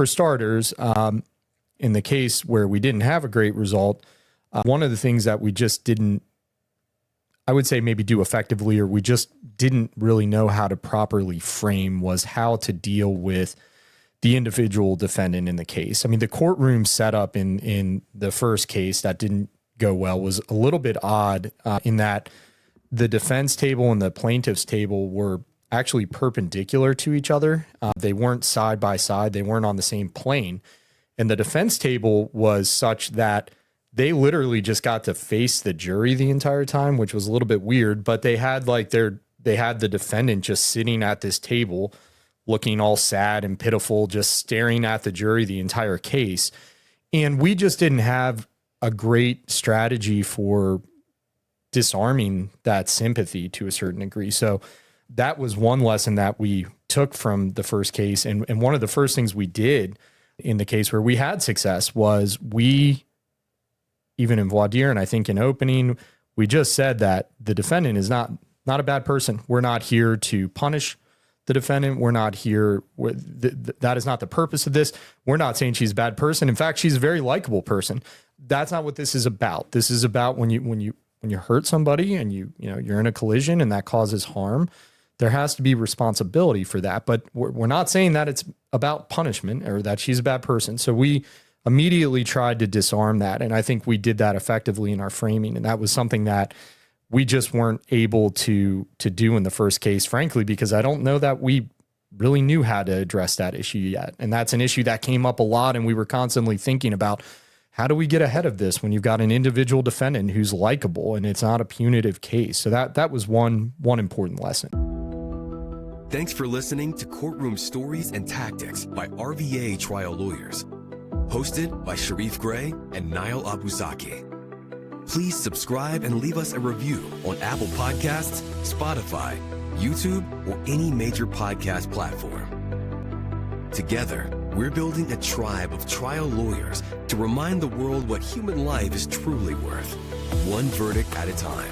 For starters, in the case where we didn't have a great result, one of the things that we just didn't, I would say maybe do effectively, or we just didn't really know how to properly frame, was how to deal with the individual defendant in the case. I mean, the courtroom setup in the first case that didn't go well was a little bit odd in that the defense table and the plaintiff's table were actually perpendicular to each other. They weren't side by side. They weren't on the same plane. And the defense table was such that they literally just got to face the jury the entire time, which was a little bit weird, but they had they had the defendant just sitting at this table looking all sad and pitiful, just staring at the jury the entire case. And we just didn't have a great strategy for disarming that sympathy to a certain degree. So that was one lesson that we took from the first case. And one of the first things we did in the case where we had success was even in voir dire, and I think in opening, we just said that the defendant is not a bad person. We're not here to punish the defendant. We're not here. That is not the purpose of this. We're not saying she's a bad person. In fact, she's a very likable person. That's not what this is about. This is about when you hurt somebody and you're in a collision and that causes harm, there has to be responsibility for that. But we're not saying that it's about punishment or that she's a bad person. So we immediately tried to disarm that. And I think we did that effectively in our framing. And that was something that we just weren't able to do in the first case, frankly, because I don't know that we really knew how to address that issue yet. And that's an issue that came up a lot. And we were constantly thinking about, how do we get ahead of this when you've got an individual defendant who's likable and it's not a punitive case? So that was one important lesson. Thanks for listening to Courtroom Stories and Tactics by RVA Trial Lawyers. Hosted by Sharif Gray and Niall Abuzaki. Please subscribe and leave us a review on Apple Podcasts, Spotify, YouTube, or any major podcast platform. Together, we're building a tribe of trial lawyers to remind the world what human life is truly worth, one verdict at a time.